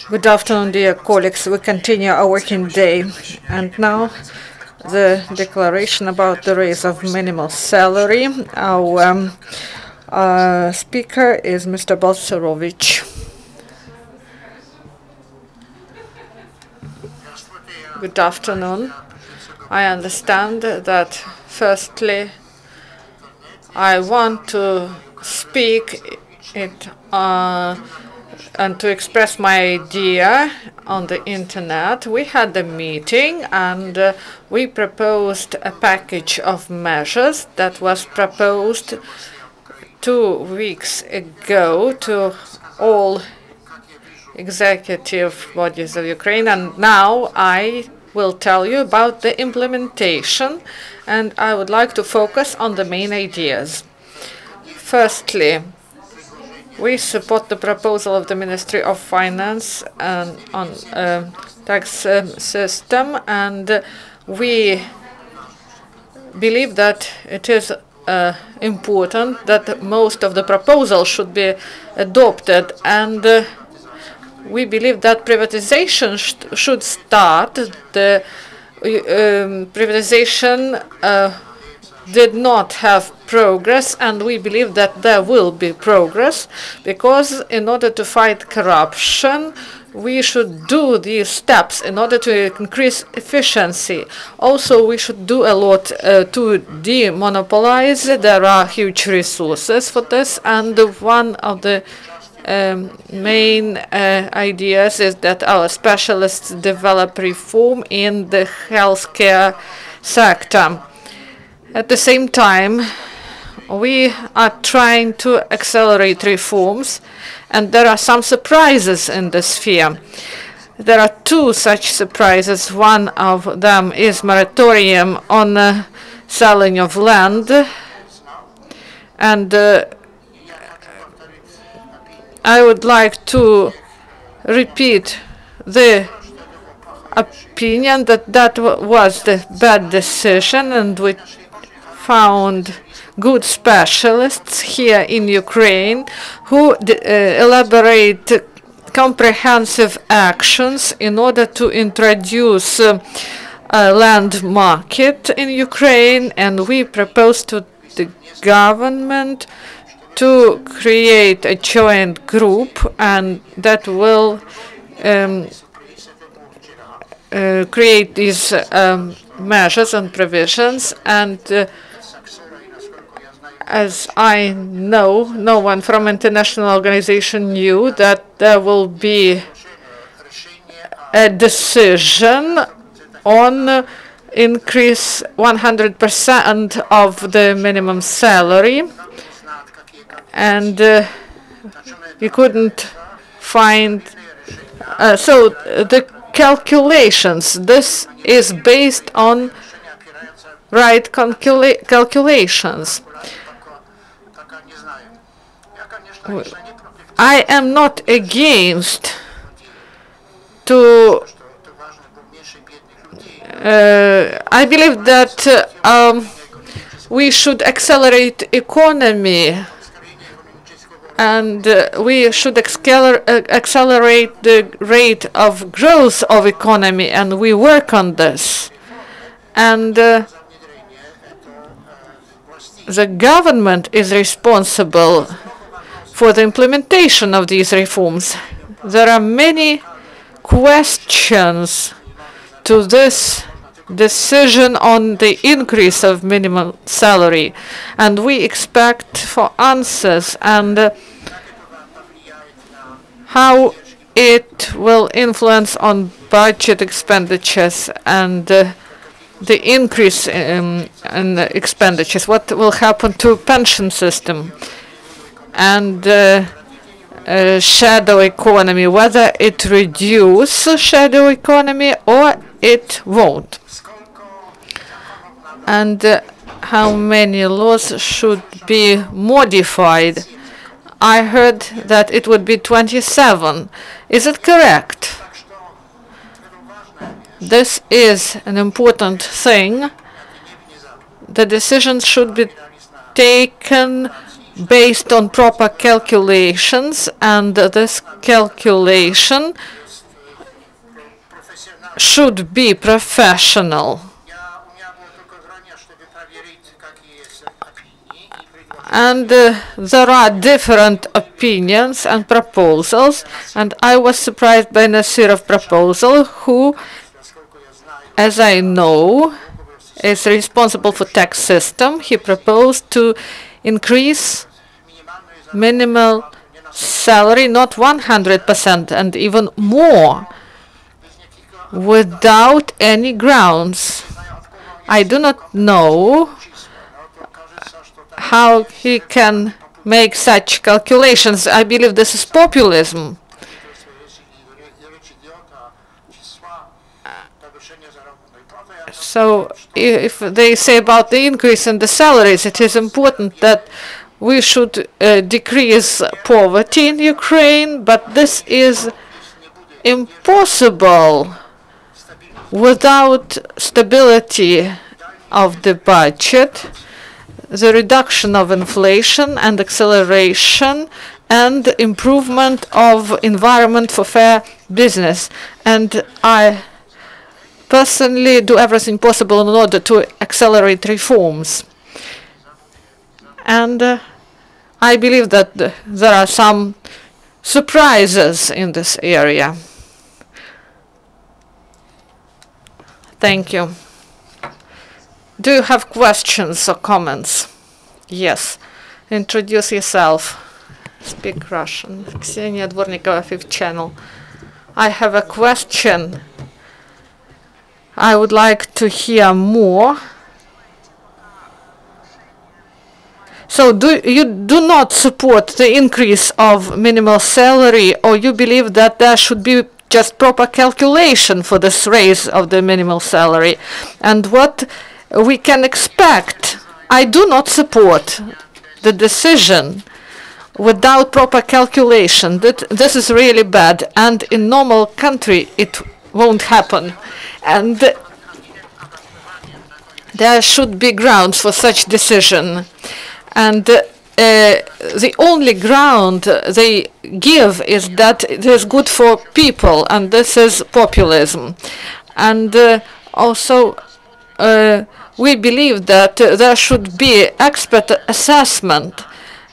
Good afternoon, dear colleagues. We continue our working day. And now the declaration about the raise of minimum salary. Our speaker is Mr. Balcerowicz. Good afternoon. I understand that firstly I want to speak it and to express my idea on the internet. We had a meeting and we proposed a package of measures that was proposed 2 weeks ago to all executive bodies of Ukraine, and now I will tell you about the implementation, and I would like to focus on the main ideas. Firstly, we support the proposal of the Ministry of Finance on tax system, and we believe that it is important that most of the proposals should be adopted, and we believe that privatization should start. The privatization did not have progress, and we believe that there will be progress, because in order to fight corruption, we should do these steps in order to increase efficiency. Also, we should do a lot to demonopolize. There are huge resources for this, and one of the main ideas is that our specialists develop reform in the healthcare sector. At the same time, we are trying to accelerate reforms, and there are some surprises in this sphere. There are 2 such surprises. One of them is moratorium on selling of land, and I would like to repeat the opinion that that was the bad decision, and we found good specialists here in Ukraine who elaborate comprehensive actions in order to introduce a land market in Ukraine, and we propose to the government to create a joint group, and that will create these measures and provisions. And as I know, no one from international organization knew that there will be a decision on increase 100% of the minimum salary, and we couldn't find so the calculations, this is based on right calculations. I am not against to I believe that we should accelerate economy, and we should accelerate the rate of growth of economy, and we work on this. And the government is responsible for the implementation of these reforms. There are many questions to this decision on the increase of minimum salary, and we expect for answers and how it will influence on budget expenditures and the increase in expenditures, what will happen to pension system and shadow economy, whether it reduces shadow economy or it won't, and how many laws should be modified. I heard that it would be 27. Is it correct? This is an important thing. The decisions should be taken based on proper calculations, and this calculation should be professional. And there are different opinions and proposals, and I was surprised by Nasir's proposal, who, as I know, is responsible for tax system. He proposed to increase minimal salary, not 100%, and even more, without any grounds. I do not know how he can make such calculations. I believe this is populism. So if they say about the increase in the salaries, it is important that we should decrease poverty in Ukraine, but this is impossible without stability of the budget, the reduction of inflation and acceleration, and improvement of environment for fair business. And I personally do everything possible in order to accelerate reforms. And I believe that there are some surprises in this area. Thank you. Do you have questions or comments? Yes. Introduce yourself. Speak Russian. Ksenia Dvornikova, 5th channel. I have a question. I would like to hear more. So you do not support the increase of minimal salary, or you believe that there should be just proper calculation for this raise of the minimal salary? And what we can expect? I do not support the decision without proper calculation. This is really bad, and in normal country it won't happen. And there should be grounds for such decision. And the only ground they give is that it is good for people, and this is populism. And also, we believe that there should be expert assessment,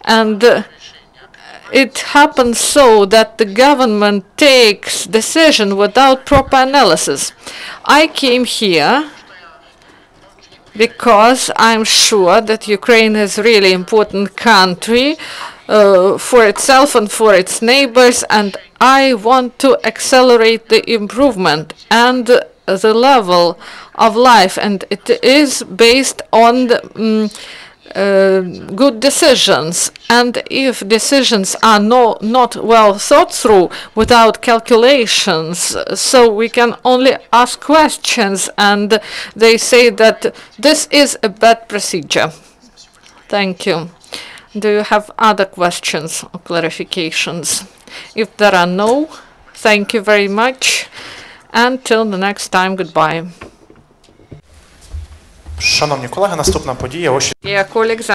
and it happens so that the government takes decision without proper analysis. I came here because I'm sure that Ukraine is a really important country for itself and for its neighbors, and I want to accelerate the improvement and the level of life, and it is based on the, good decisions. And if decisions are not well thought through, without calculations, so we can only ask questions, and they say that this is a bad procedure. Thank you. Do you have other questions or clarifications? If there are no, thank you very much. Until the next time, goodbye. Шановні колеги, наступна подія. Dear colleagues,